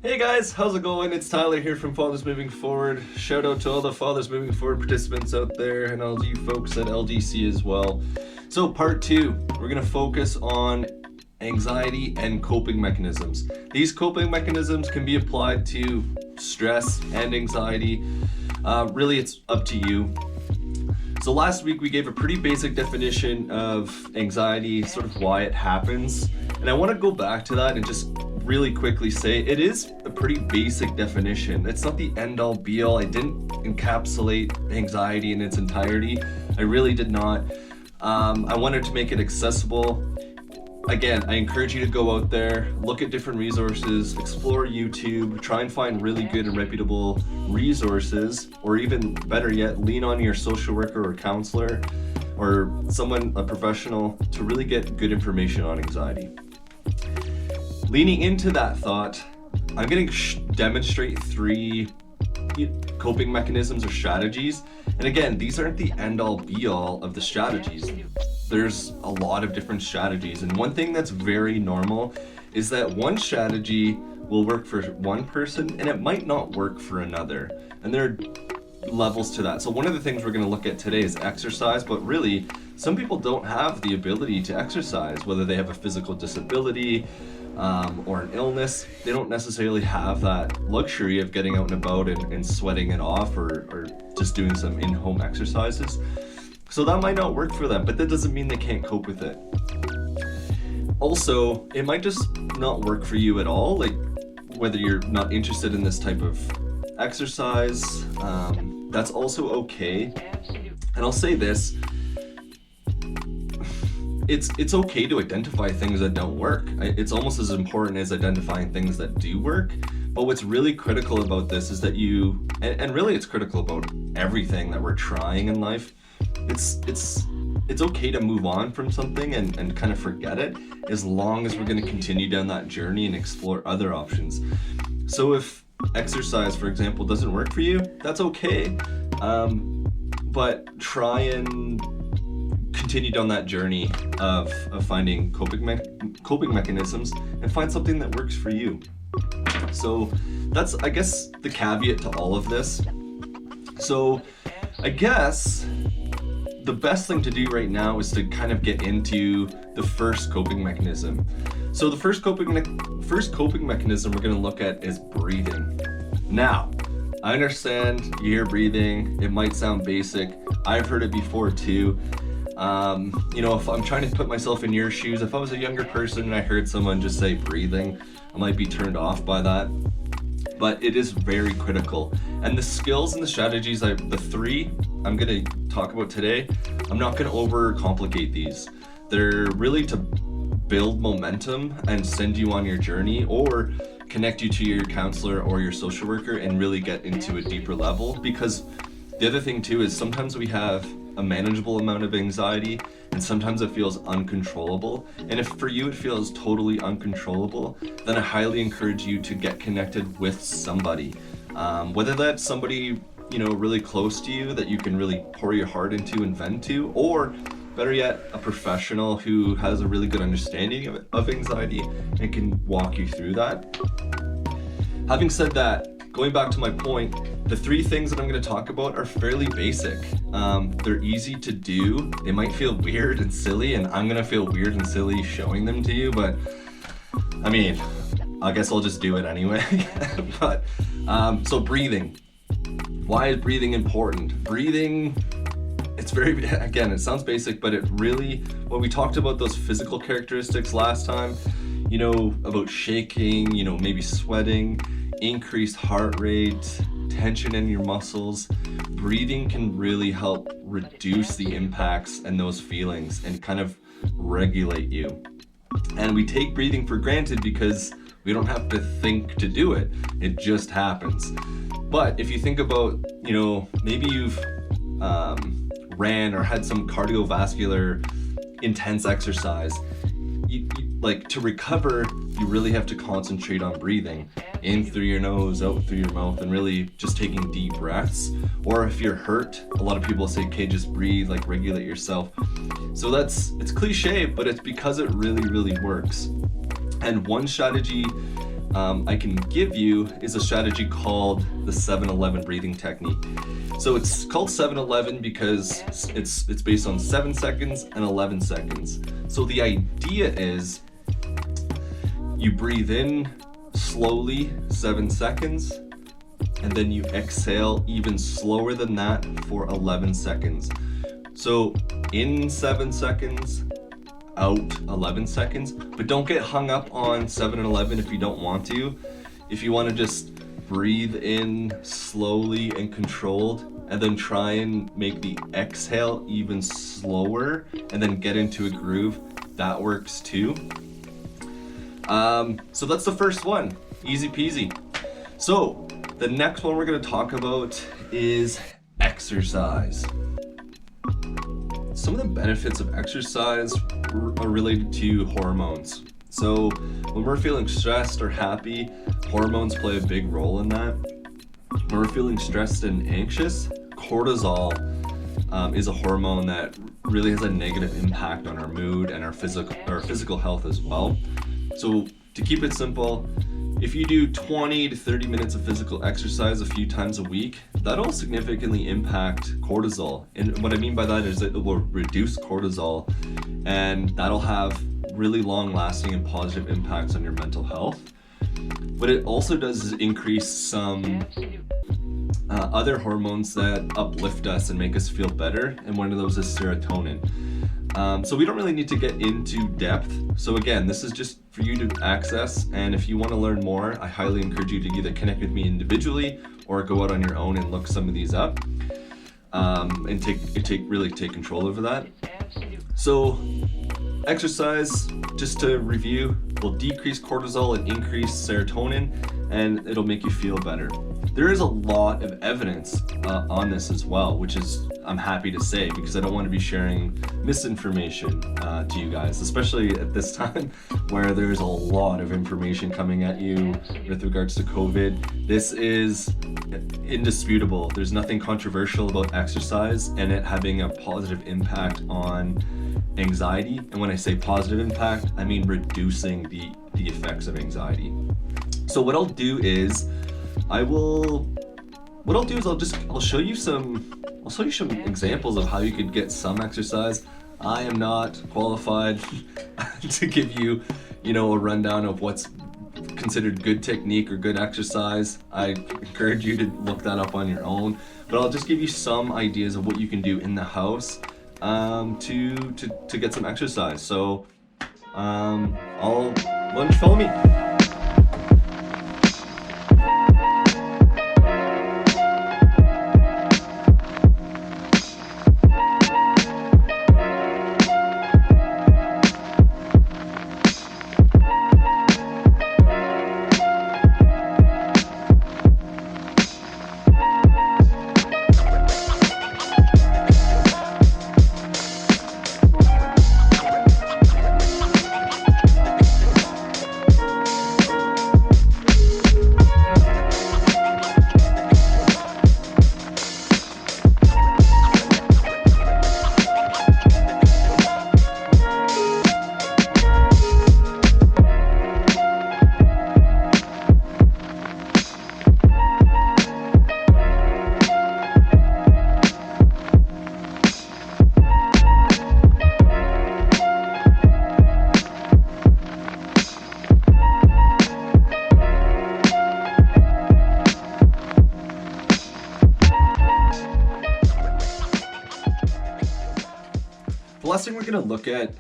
Hey guys, how's it going? It's Tyler here from Fathers Moving Forward. Shout out to all the Fathers Moving Forward participants out there and all you folks at LDC as well. So part 2, we're going to focus on anxiety and coping mechanisms. These coping mechanisms can be applied to stress and anxiety. Really, it's up to you. So last week we gave a pretty basic definition of anxiety, sort of why it happens. And I want to go back to that and just really quickly say it is a pretty basic definition. It's not the end-all be-all. I didn't encapsulate anxiety in its entirety. I really did not. I wanted to make it accessible. Again, I encourage you to go out there, look at different resources, explore YouTube, try and find really good and reputable resources, or even better yet, lean on your social worker or counselor or someone, a professional, to really get good information on anxiety. Leaning into that thought, I'm going to demonstrate 3 coping mechanisms or strategies. And again, these aren't the end-all be-all of the strategies. There's a lot of different strategies. And one thing that's very normal is that one strategy will work for one person and it might not work for another. And there are levels to that. So one of the things we're going to look at today is exercise, but really, some people don't have the ability to exercise, whether they have a physical disability, or an illness. They don't necessarily have that luxury of getting out and about and sweating it off or just doing some in-home exercises. So that might not work for them, but that doesn't mean they can't cope with it. Also, it might just not work for you at all, like whether you're not interested in this type of exercise, that's also okay. And I'll say this, it's okay to identify things that don't work. It's almost as important as identifying things that do work. But what's really critical about this is that and really it's critical about everything that we're trying in life. It's okay to move on from something and kind of forget it, as long as we're going to continue down that journey and explore other options. So if exercise, for example, doesn't work for you, that's okay. But try and continue down that journey of finding coping mechanisms and find something that works for you. So that's, I guess, the caveat to all of this. So I guess the best thing to do right now is to kind of get into the first coping mechanism. So the first coping mechanism we're going to look at is breathing. Now, I understand you hear breathing, it might sound basic. I've heard it before too. If I'm trying to put myself in your shoes, if I was a younger person and I heard someone just say breathing, I might be turned off by that. But it is very critical. And the skills and the strategies, the 3 I'm going to talk about today, I'm not going to overcomplicate these. They're really to build momentum and send you on your journey, or connect you to your counselor or your social worker and really get into a deeper level. Because the other thing too is sometimes we have a manageable amount of anxiety and sometimes it feels uncontrollable. And if for you it feels totally uncontrollable, then I highly encourage you to get connected with somebody. Whether that's somebody, really close to you that you can really pour your heart into and vent to, or better yet, a professional who has a really good understanding of anxiety and can walk you through that. Having said that, going back to my point, the 3 things that I'm going to talk about are fairly basic. They're easy to do. They might feel weird and silly, and I'm going to feel weird and silly showing them to you, but I guess I'll just do it anyway. But so breathing. Why is breathing important? Breathing, again, it sounds basic, but it really, when we talked about those physical characteristics last time, about shaking, maybe sweating, increased heart rate, tension in your muscles, breathing can really help reduce the impacts and those feelings and kind of regulate you. And we take breathing for granted because We don't have to think to do it. It just happens. But if you think about, maybe you've ran or had some cardiovascular intense exercise, like to recover, you really have to concentrate on breathing in through your nose, out through your mouth, and really just taking deep breaths. Or if you're hurt, a lot of people say, okay, just breathe, like regulate yourself. So it's cliche, but it's because it really, really works. And one strategy I can give you is a strategy called the 7-11 breathing technique. So it's called 7-11 because it's based on 7 seconds and 11 seconds. So the idea is you breathe in slowly 7 seconds, and then you exhale even slower than that for 11 seconds. So in 7 seconds, out 11 seconds, but don't get hung up on 7 and 11 if you don't want to. If you want to just breathe in slowly and controlled, and then try and make the exhale even slower, and then get into a groove, that works too. So that's the first one, easy peasy. So the next one we're going to talk about is exercise. Some of the benefits of exercise are related to hormones. So when we're feeling stressed or happy, hormones play a big role in that. When we're feeling stressed and anxious, cortisol is a hormone that really has a negative impact on our mood and our physical health as well. So to keep it simple, if you do 20 to 30 minutes of physical exercise a few times a week, that'll significantly impact cortisol. And what I mean by that is that it will reduce cortisol, and that'll have really long-lasting and positive impacts on your mental health. What it also does is increase some other hormones that uplift us and make us feel better, and one of those is serotonin. So we don't really need to get into depth. So again, this is just for you to access, and if you want to learn more, I highly encourage you to either connect with me individually or go out on your own and look some of these up, and take control over that. So exercise, just to review, will decrease cortisol and increase serotonin, and it'll make you feel better. There is a lot of evidence on this as well, which is I'm happy to say, because I don't want to be sharing misinformation to you guys, especially at this time where there's a lot of information coming at you with regards to COVID. This is indisputable. There's nothing controversial about exercise and it having a positive impact on anxiety. And when I say positive impact, I mean reducing the effects of anxiety. So what I'll do is I'll show you some examples of how you could get some exercise. I am not qualified to give you, a rundown of what's considered good technique or good exercise. I encourage you to look that up on your own, but I'll just give you some ideas of what you can do in the house to get some exercise. So why don't you follow me? The last thing we're going to look at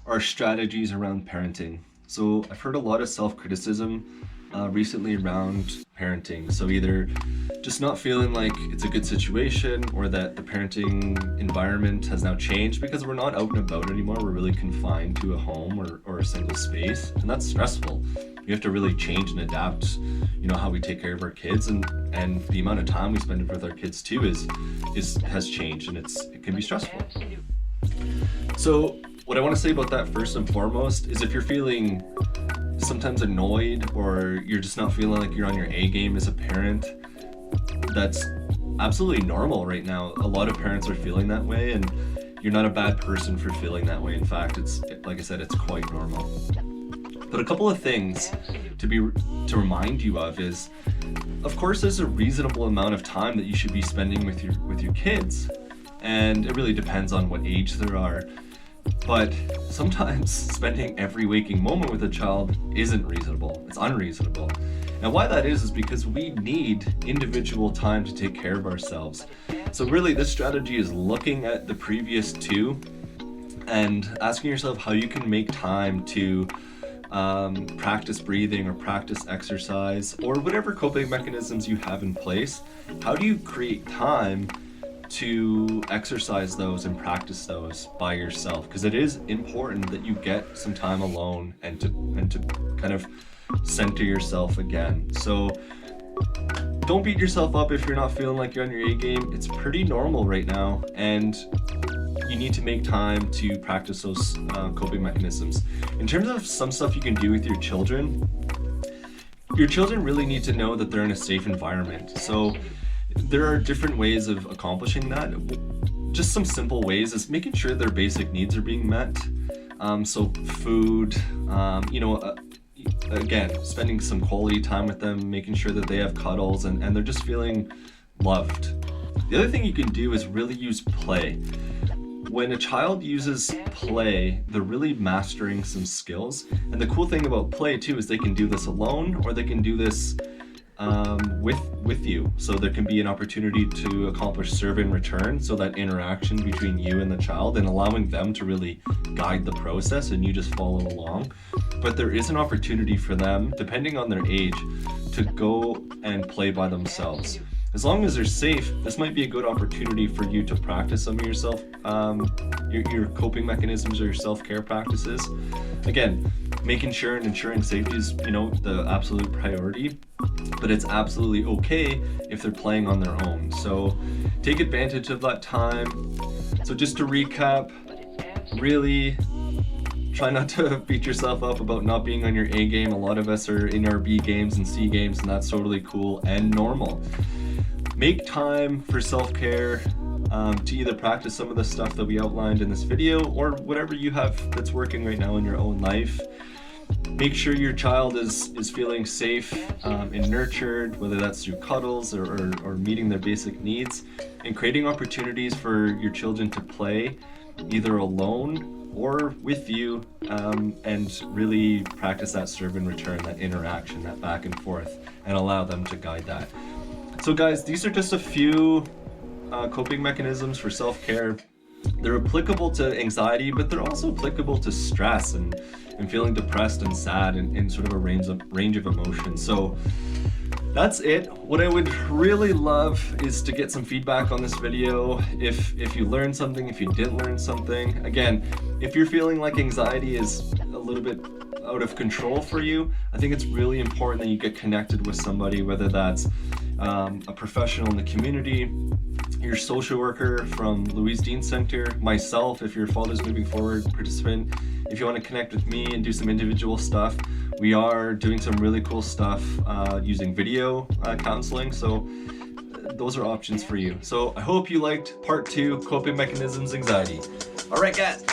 are strategies around parenting. So I've heard a lot of self-criticism recently around parenting. So either just not feeling like it's a good situation, or that the parenting environment has now changed because we're not out and about anymore. We're really confined to a home or a single space, and that's stressful. we have to really change and adapt, how we take care of our kids, and the amount of time we spend with our kids too has changed, and it can be stressful. So what I want to say about that first and foremost is, if you're feeling sometimes annoyed, or you're just not feeling like you're on your A game as a parent, that's absolutely normal right now. A lot of parents are feeling that way, and you're not a bad person for feeling that way. In fact, it's, like I said, it's quite normal. But a couple of things to remind you of is, of course, there's a reasonable amount of time that you should be spending with your kids, and it really depends on what age they are. But sometimes spending every waking moment with a child isn't reasonable. It's unreasonable. And why that is because we need individual time to take care of ourselves. So really, this strategy is looking at the previous two and asking yourself how you can make time to practice breathing or practice exercise or whatever coping mechanisms you have in place. How do you create time to exercise those and practice those by yourself? Because it is important that you get some time alone and to kind of center yourself again. So don't beat yourself up if you're not feeling like you're on your A game. It's pretty normal right now, and you need to make time to practice those coping mechanisms. In terms of some stuff you can do with your children really need to know that they're in a safe environment. So there are different ways of accomplishing that. Just some simple ways is making sure their basic needs are being met. So food, again, spending some quality time with them, making sure that they have cuddles and they're just feeling loved. The other thing you can do is really use play. When a child uses play, they're really mastering some skills. And the cool thing about play too is they can do this alone, or they can do this with you. So there can be an opportunity to accomplish serve and return, so that interaction between you and the child, and allowing them to really guide the process and you just follow along. But there is an opportunity for them, depending on their age, to go and play by themselves. As long as they're safe, this might be a good opportunity for you to practice some of yourself, your coping mechanisms or your self-care practices. Again, making sure and ensuring safety is, the absolute priority, but it's absolutely okay if they're playing on their own. So take advantage of that time. So just to recap, really try not to beat yourself up about not being on your A game. A lot of us are in our B games and C games, and that's totally cool and normal. Make time for self-care to either practice some of the stuff that we outlined in this video, or whatever you have that's working right now in your own life. Make sure your child is feeling safe and nurtured, whether that's through cuddles or meeting their basic needs, and creating opportunities for your children to play either alone or with you, and really practice that serve and return, that interaction, that back and forth, and allow them to guide that. So guys, these are just a few coping mechanisms for self-care. They're applicable to anxiety, but they're also applicable to stress and feeling depressed and sad and sort of a range of emotions. So that's it. What I would really love is to get some feedback on this video. If you learned something, if you didn't learn something. Again, if you're feeling like anxiety is a little bit out of control for you, I think it's really important that you get connected with somebody, whether that's a professional in the community, your social worker from Louise Dean Center, myself, if you're a Fathers Moving Forward participant. If you want to connect with me and do some individual stuff, we are doing some really cool stuff using video counseling. So those are options for you. So I hope you liked part 2, Coping Mechanisms Anxiety. All right, guys.